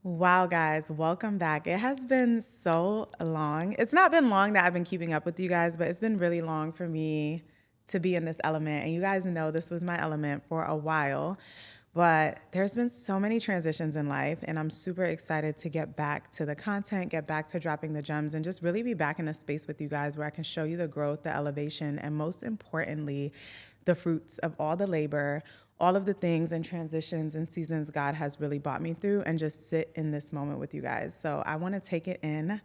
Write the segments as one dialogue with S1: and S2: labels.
S1: Wow, guys, welcome back. It has been so long. It's not been long that I've been keeping up with you guys, but it's been really long for me to be in this element. And you guys know this was my element for a while, but there's been so many transitions in life, and I'm super excited to get back to the content, get back to dropping the gems, and just really be back in a space with you guys where I can show you the growth, the elevation, and most importantly, the fruits of all the labor, all of the things and transitions and seasons God has really brought me through, and just sit in this moment with you guys. So I want to take it in.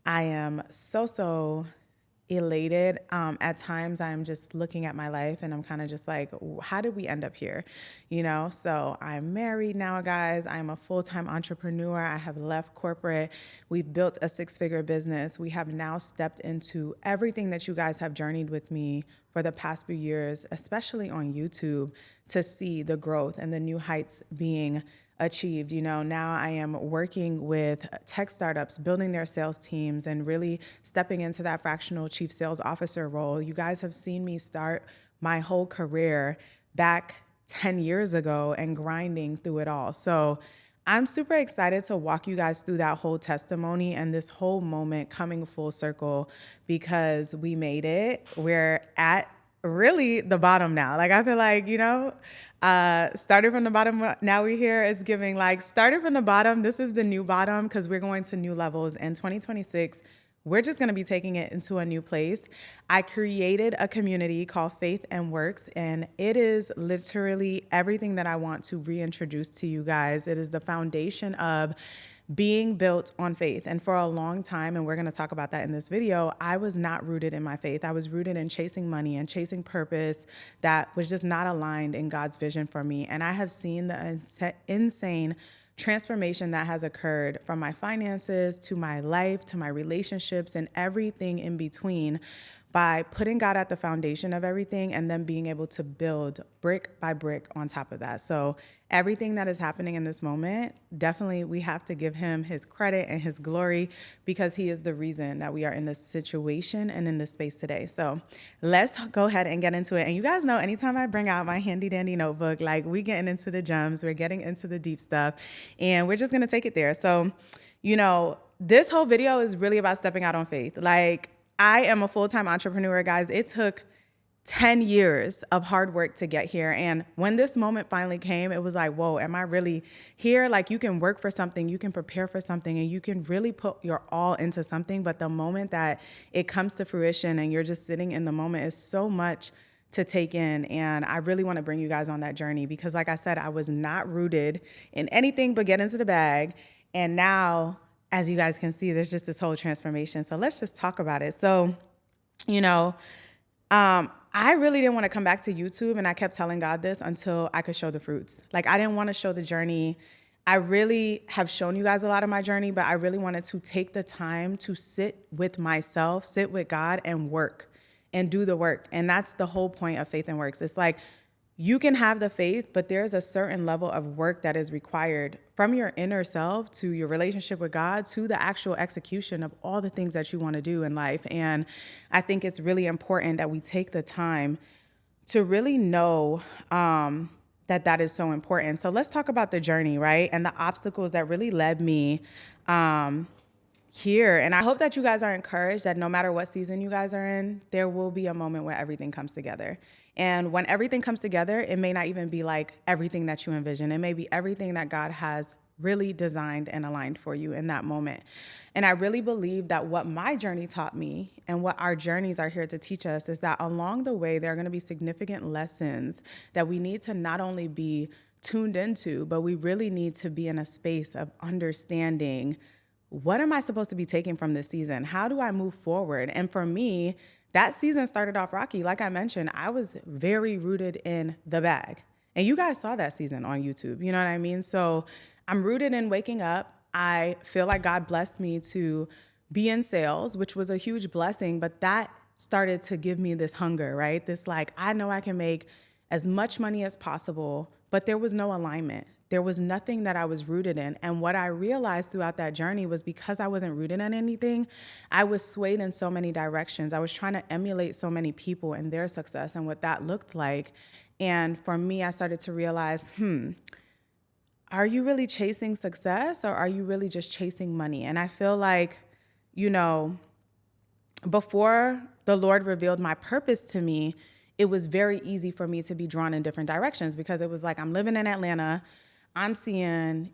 S1: I am so elated. At times I'm just looking at my life and I'm kind of just like, how did we end up here? So I'm married now, guys. I'm a full-time entrepreneur. I have left corporate. We've built a six-figure business. We have now stepped into everything that you guys have journeyed with me for the past few years, especially on YouTube, to see the growth and the new heights being achieved. Now I am working with tech startups, building their sales teams, and really stepping into that fractional chief sales officer role. You guys have seen me start my whole career back 10 years ago and grinding through it all. So I'm super excited to walk you guys through that whole testimony and this whole moment coming full circle, because we made it. We're at really the bottom now. Like, I feel like, started from the bottom, now we're here. Is giving like started from the bottom. This is the new bottom, because we're going to new levels in 2026. We're just going to be taking it into a new place. I created a community called Faith and Works, and it is literally everything that I want to reintroduce to you guys. It is the foundation of being built on faith. And for a long time, and we're going to talk about that in this video, I was not rooted in my faith. I was rooted in chasing money and chasing purpose that was just not aligned in God's vision for me. And I have seen the insane transformation that has occurred from my finances to my life to my relationships and everything in between, by putting God at the foundation of everything and then being able to build brick by brick on top of that. So everything that is happening in this moment, definitely we have to give him his credit and his glory, because he is the reason that we are in this situation and in this space today. So let's go ahead and get into it. And you guys know, anytime I bring out my handy dandy notebook, like, we getting into the gems, we're getting into the deep stuff, and we're just going to take it there. So, this whole video is really about stepping out on faith. Like, I am a full-time entrepreneur, guys. It took 10 years of hard work to get here. And when this moment finally came, it was like, whoa, am I really here? Like, you can work for something, you can prepare for something, and you can really put your all into something. But the moment that it comes to fruition and you're just sitting in the moment, is so much to take in. And I really want to bring you guys on that journey, because like I said, I was not rooted in anything but get into the bag. And now, as you guys can see, there's just this whole transformation. So let's just talk about it. So, I really didn't want to come back to YouTube, and I kept telling God this until I could show the fruits. Like, I didn't want to show the journey. I really have shown you guys a lot of my journey, but I really wanted to take the time to sit with myself, sit with God, and work and do the work. And that's the whole point of Faith and Works. It's like, you can have the faith, but there's a certain level of work that is required from your inner self to your relationship with God to the actual execution of all the things that you want to do in life. And I think it's really important that we take the time to really know that is so important. So let's talk about the journey, right? And the obstacles that really led me here. And I hope that you guys are encouraged that no matter what season you guys are in, there will be a moment where everything comes together. And when everything comes together, it may not even be like everything that you envision. It may be everything that God has really designed and aligned for you in that moment. And I really believe that what my journey taught me, and what our journeys are here to teach us, is that along the way, there are going to be significant lessons that we need to not only be tuned into, but we really need to be in a space of understanding, what am I supposed to be taking from this season? How do I move forward? And for me, that season started off rocky. Like I mentioned, I was very rooted in the bag. And you guys saw that season on YouTube. You know what I mean? So I'm rooted in waking up. I feel like God blessed me to be in sales, which was a huge blessing. But that started to give me this hunger, right? This like, I know I can make as much money as possible, but there was no alignment. There was nothing that I was rooted in. And what I realized throughout that journey was, because I wasn't rooted in anything, I was swayed in so many directions. I was trying to emulate so many people and their success and what that looked like. And for me, I started to realize, are you really chasing success or are you really just chasing money? And I feel like, you know, before the Lord revealed my purpose to me, it was very easy for me to be drawn in different directions because it was like, I'm living in Atlanta. I'm seeing,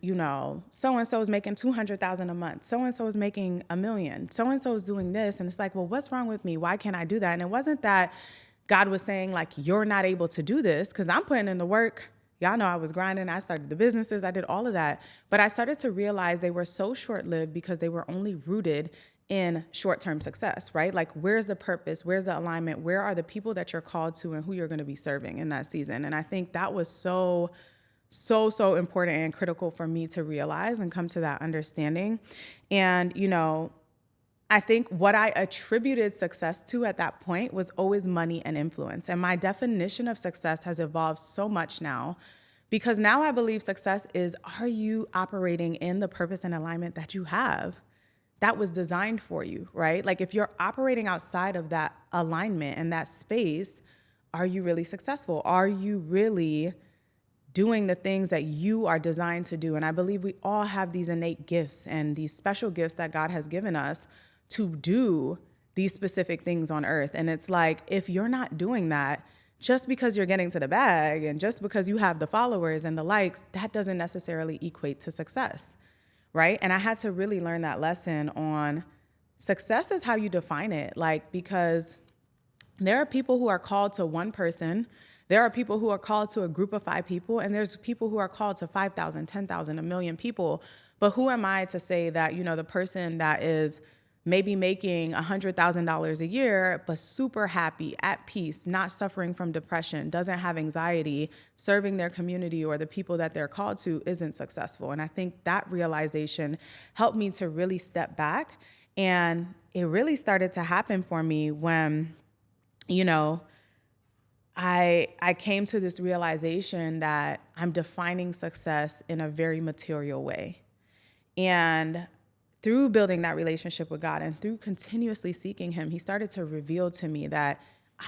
S1: so-and-so is making 200,000 a month. So-and-so is making $1 million. So-and-so is doing this. And it's like, well, what's wrong with me? Why can't I do that? And it wasn't that God was saying like, you're not able to do this, because I'm putting in the work. Y'all know I was grinding. I started the businesses. I did all of that. But I started to realize they were so short-lived because they were only rooted in short-term success, right? Like, where's the purpose? Where's the alignment? Where are the people that you're called to and who you're going to be serving in that season? And I think that was so important and critical for me to realize and come to that understanding. And, I think what I attributed success to at that point was always money and influence. And my definition of success has evolved so much now, because now I believe success is, are you operating in the purpose and alignment that you have that was designed for you, right? Like, if you're operating outside of that alignment and that space, are you really successful? Are you really doing the things that you are designed to do? And I believe we all have these innate gifts and these special gifts that God has given us to do these specific things on earth. And it's like, if you're not doing that, just because you're getting to the bag and just because you have the followers and the likes, that doesn't necessarily equate to success, right? And I had to really learn that lesson on success is how you define it. Like, because there are people who are called to one person. There are people who are called to a group of 5 people, and there's people who are called to 5,000, 10,000, 1 million people. But who am I to say that, the person that is maybe making $100,000 a year, but super happy, at peace, not suffering from depression, doesn't have anxiety, serving their community or the people that they're called to, isn't successful? And I think that realization helped me to really step back. And it really started to happen for me when, I came to this realization that I'm defining success in a very material way. And through building that relationship with God and through continuously seeking Him, He started to reveal to me that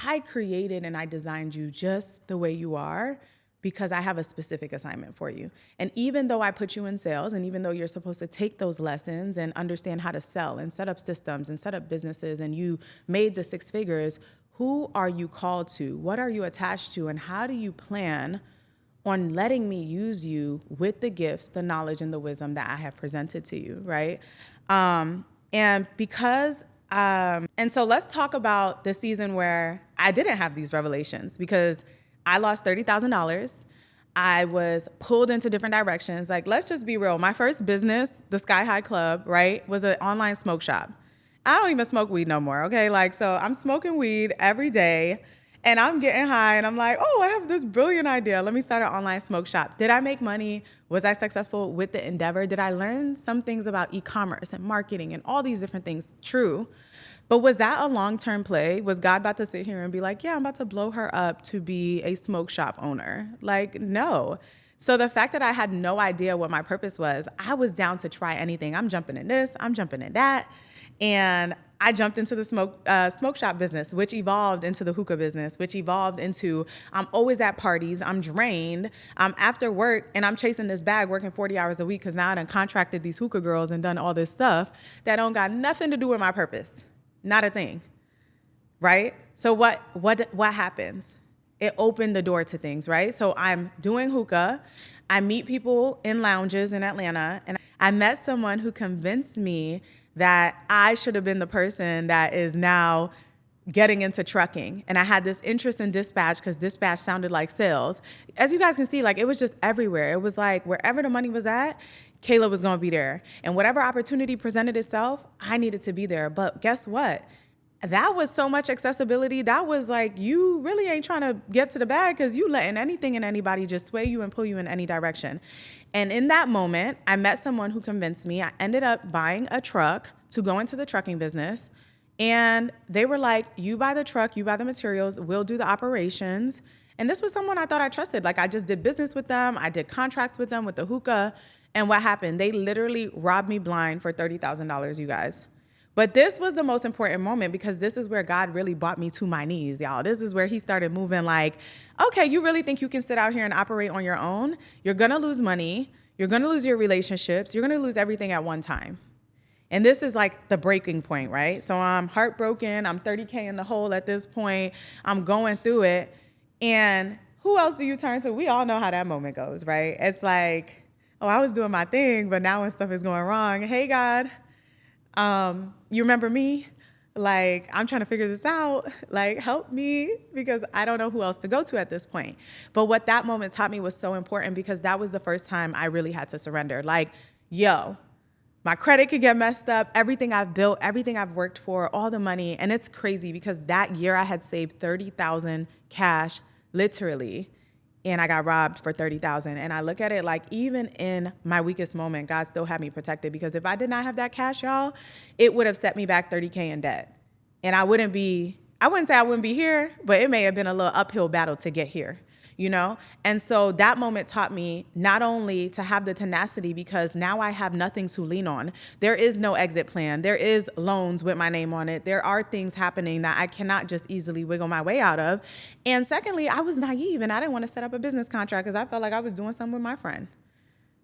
S1: I created and I designed you just the way you are because I have a specific assignment for you. And even though I put you in sales, and even though you're supposed to take those lessons and understand how to sell and set up systems and set up businesses, and you made the 6 figures, who are you called to? What are you attached to? And how do you plan on letting me use you with the gifts, the knowledge, and the wisdom that I have presented to you, right? And so let's talk about the season where I didn't have these revelations, because I lost $30,000. I was pulled into different directions. Like, let's just be real. My first business, the Sky High Club, right, was an online smoke shop. I don't even smoke weed no more, okay? Like, so I'm smoking weed every day. And I'm getting high and I'm like, oh, I have this brilliant idea. Let me start an online smoke shop. Did I make money? Was I successful with the endeavor? Did I learn some things about e-commerce and marketing and all these different things? True. But was that a long-term play? Was God about to sit here and be like, yeah, I'm about to blow her up to be a smoke shop owner? Like, no. So the fact that I had no idea what my purpose was, I was down to try anything. I'm jumping in this, I'm jumping in that. And I jumped into the smoke shop business, which evolved into the hookah business, which evolved into, I'm always at parties, I'm drained, I'm after work, and I'm chasing this bag, working 40 hours a week, because now I done contracted these hookah girls and done all this stuff that don't got nothing to do with my purpose. Not a thing, right? So what happens? It opened the door to things, right? So I'm doing hookah. I meet people in lounges in Atlanta, and I met someone who convinced me that I should have been the person that is now getting into trucking. And I had this interest in dispatch because dispatch sounded like sales. As you guys can see, like, it was just everywhere. It was like wherever the money was at, Kayla was going to be there. And whatever opportunity presented itself, I needed to be there. But guess what? That was so much accessibility. That was like, you really ain't trying to get to the bag because you letting anything and anybody just sway you and pull you in any direction. And in that moment, I met someone who convinced me. I ended up buying a truck to go into the trucking business. And they were like, you buy the truck, you buy the materials, we'll do the operations. And this was someone I thought I trusted. Like, I just did business with them. I did contracts with them with the hookah. And what happened? They literally robbed me blind for $30,000, you guys. But this was the most important moment, because this is where God really brought me to my knees, y'all. This is where He started moving like, okay, you really think you can sit out here and operate on your own? You're going to lose money. You're going to lose your relationships. You're going to lose everything at one time. And this is like the breaking point, right? So I'm heartbroken. I'm 30K in the hole at this point. I'm going through it. And who else do you turn to? We all know how that moment goes, right? It's like, oh, I was doing my thing, but now when stuff is going wrong, hey, God, you remember me? Like, I'm trying to figure this out. Like, help me, because I don't know who else to go to at this point. But what that moment taught me was so important, because that was the first time I really had to surrender. Like, yo, my credit could get messed up. Everything I've built, everything I've worked for, all the money. And it's crazy because that year I had saved $30,000 cash, literally. And I got robbed for $30,000. And I look at it like, even in my weakest moment, God still had me protected, because if I did not have that cash, y'all, it would have set me back $30K in debt. And I wouldn't say I wouldn't be here, but it may have been a little uphill battle to get here, you know? And so that moment taught me not only to have the tenacity, because now I have nothing to lean on. There is no exit plan. There is loans with my name on it. There are things happening that I cannot just easily wiggle my way out of. And secondly, I was naive and I didn't want to set up a business contract because I felt like I was doing something with my friend.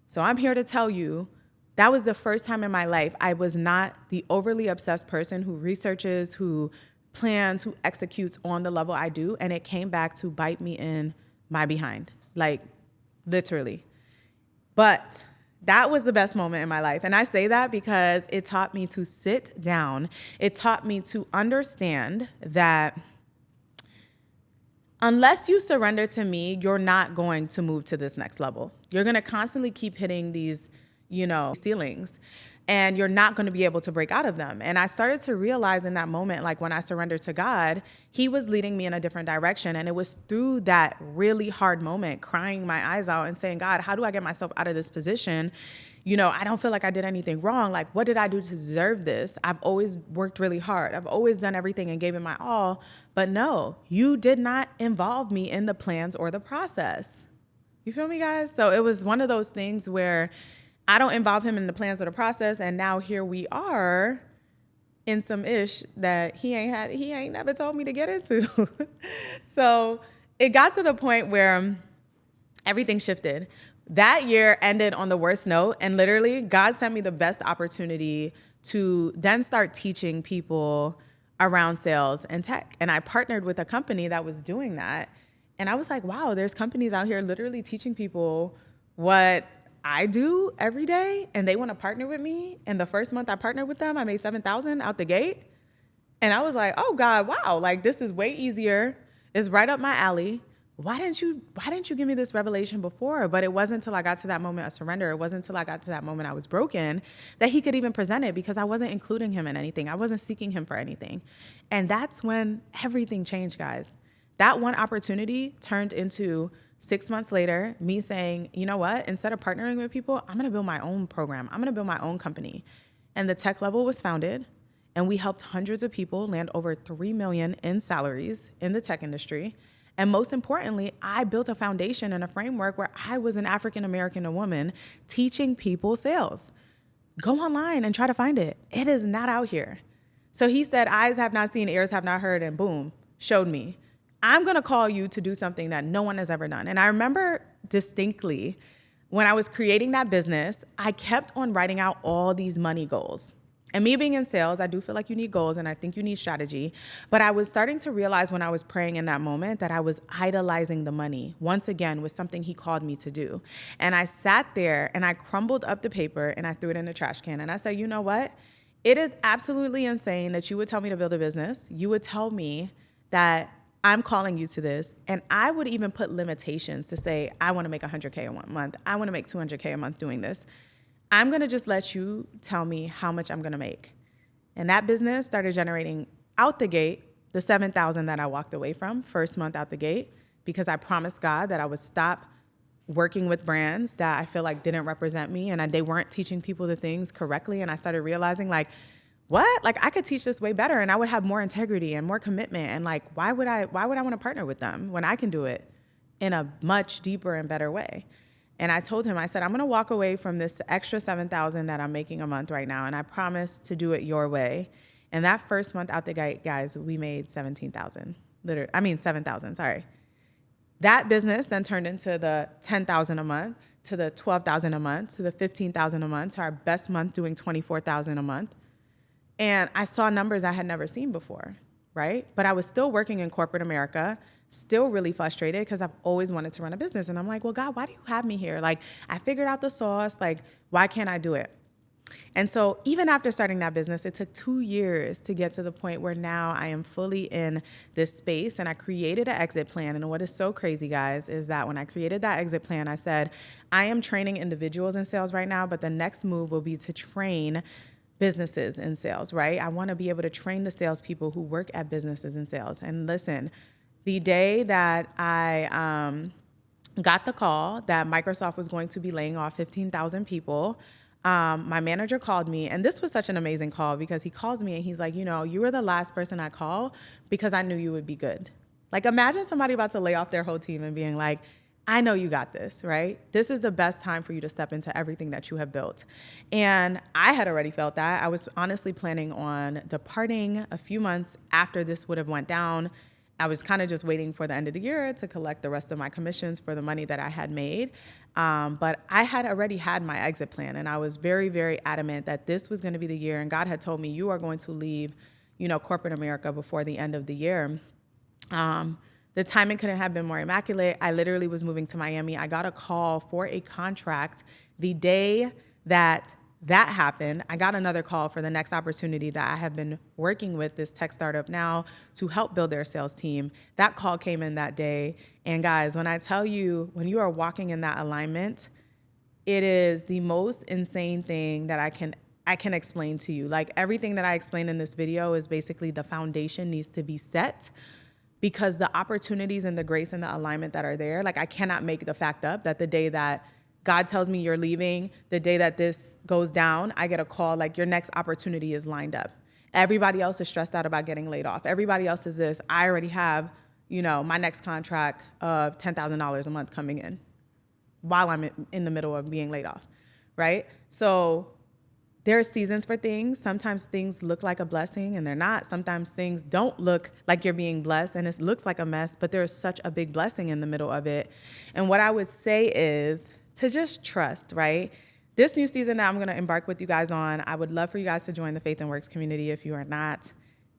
S1: So I'm here to tell you, that was the first time in my life I was not the overly obsessed person who researches, who plans, who executes on the level I do. And it came back to bite me in my behind, like literally. But that was the best moment in my life. And I say that because it taught me to sit down. It taught me to understand that unless you surrender to me, you're not going to move to this next level. You're going to constantly keep hitting these, ceilings, and you're not going to be able to break out of them. And I started to realize in that moment, like when I surrendered to God, he was leading me in a different direction. And it was through that really hard moment, crying my eyes out and saying, God, how do I get myself out of this position? I don't feel like I did anything wrong. Like, what did I do to deserve this? I've always worked really hard. I've always done everything and gave it my all. But no, you did not involve me in the plans or the process. You feel me, guys? So it was one of those things where I don't involve him in the plans or the process. And now here we are in some ish that he ain't never told me to get into. So it got to the point where everything shifted. That year ended on the worst note. And literally God sent me the best opportunity to then start teaching people around sales and tech. And I partnered with a company that was doing that. And I was like, wow, there's companies out here literally teaching people what I do every day, and they want to partner with me. And the first month I partnered with them, I made $7,000 out the gate. And I was like, oh God, wow, like this is way easier. It's right up my alley. Why didn't you give me this revelation before? But it wasn't until I got to that moment of surrender. It wasn't until I got to that moment I was broken that he could even present it, because I wasn't including him in anything. I wasn't seeking him for anything. And that's when everything changed, guys. That one opportunity turned into 6 months later, me saying, you know what? Instead of partnering with people, I'm going to build my own program. I'm going to build my own company. And the Tech Level was founded, and we helped hundreds of people land over $3 million in salaries in the tech industry. And most importantly, I built a foundation and a framework where I was an African-American woman teaching people sales. Go online and try to find it. It is not out here. So he said, eyes have not seen, ears have not heard, and boom, showed me. I'm going to call you to do something that no one has ever done. And I remember distinctly when I was creating that business, I kept on writing out all these money goals. And me being in sales, I do feel like you need goals and I think you need strategy. But I was starting to realize when I was praying in that moment that I was idolizing the money once again with something he called me to do. And I sat there and I crumbled up the paper and I threw it in the trash can. And I said, you know what? It is absolutely insane that you would tell me to build a business. You would tell me that I'm calling you to this. And I would even put limitations to say, I want to make 100K in 1 month. I want to make 200K a month doing this. I'm going to just let you tell me how much I'm going to make. And that business started generating out the gate the $7,000 that I walked away from first month out the gate, because I promised God that I would stop working with brands that I feel like didn't represent me and they weren't teaching people the things correctly. And I started realizing like, what? Like I could teach this way better and I would have more integrity and more commitment. And like, why would I want to partner with them when I can do it in a much deeper and better way? And I told him, I said, I'm going to walk away from this extra $7,000 that I'm making a month right now. And I promise to do it your way. And that first month out the gate, guys, we made $7,000, sorry. That business then turned into the $10,000 a month, to the 12,000 a month, to the 15,000 a month, to our best month doing 24,000 a month. And I saw numbers I had never seen before, right? But I was still working in corporate America, still really frustrated because I've always wanted to run a business. And I'm like, well, God, why do you have me here? Like, I figured out the sauce. Like, why can't I do it? And so even after starting that business, it took 2 years to get to the point where now I am fully in this space, and I created an exit plan. And what is so crazy, guys, is that when I created that exit plan, I said, I am training individuals in sales right now, but the next move will be to train businesses in sales, right? I want to be able to train the salespeople who work at businesses in sales. And listen, the day that I got the call that Microsoft was going to be laying off 15,000 people, my manager called me, and this was such an amazing call because he calls me and he's like, you know, you were the last person I called because I knew you would be good. Like, imagine somebody about to lay off their whole team and being like, I know you got this, right? This is the best time for you to step into everything that you have built. And I had already felt that. I was honestly planning on departing a few months after this would have went down. I was kind of just waiting for the end of the year to collect the rest of my commissions for the money that I had made. But I had already had my exit plan, and I was very, very adamant that this was going to be the year. And God had told me, you are going to leave, you know, corporate America before the end of the year. The timing couldn't have been more immaculate. I literally was moving to Miami. I got a call for a contract the day that happened. I got another call for the next opportunity that I have been working with this tech startup now to help build their sales team. That call came in that day. And guys, when I tell you, when you are walking in that alignment, it is the most insane thing that I can explain to you. Like, everything that I explained in this video is basically the foundation needs to be set, because the opportunities and the grace and the alignment that are there, like, I cannot make the fact up that the day that God tells me you're leaving, the day that this goes down, I get a call like, your next opportunity is lined up. Everybody else is stressed out about getting laid off. Everybody else is this. I already have, you know, my next contract of $10,000 a month coming in while I'm in the middle of being laid off, right? So there are seasons for things. Sometimes things look like a blessing and they're not. Sometimes things don't look like you're being blessed and it looks like a mess, but there's such a big blessing in the middle of it. And what I would say is to just trust, right? This new season that I'm going to embark with you guys on, I would love for you guys to join the Faith and Works community if you are not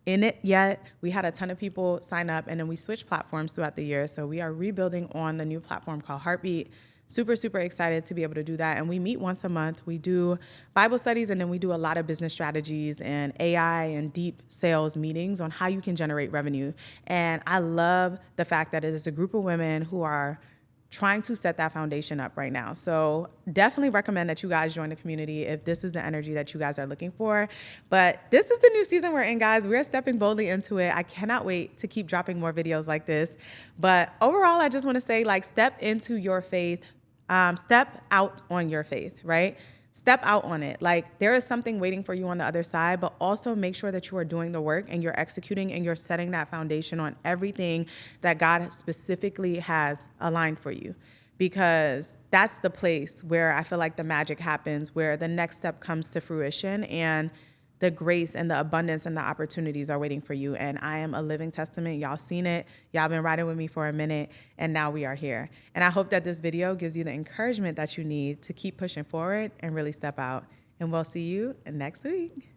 S1: in it yet. We had a ton of people sign up, and then we switched platforms throughout the year. So we are rebuilding on the new platform called Heartbeat. Super, super excited to be able to do that. And we meet once a month. We do Bible studies, and then we do a lot of business strategies and AI and deep sales meetings on how you can generate revenue. And I love the fact that it is a group of women who are trying to set that foundation up right now. So definitely recommend that you guys join the community if this is the energy that you guys are looking for. But this is the new season we're in, guys. We're stepping boldly into it. I cannot wait to keep dropping more videos like this. But overall, I just want to say, like, step into your faith. Step out on your faith, right? Step out on it. Like, there is something waiting for you on the other side, but also make sure that you are doing the work and you're executing and you're setting that foundation on everything that God specifically has aligned for you. Because that's the place where I feel like the magic happens, where the next step comes to fruition and the grace and the abundance and the opportunities are waiting for you. And I am a living testament. Y'all seen it. Y'all been riding with me for a minute, and now we are here. And I hope that this video gives you the encouragement that you need to keep pushing forward and really step out. And we'll see you next week.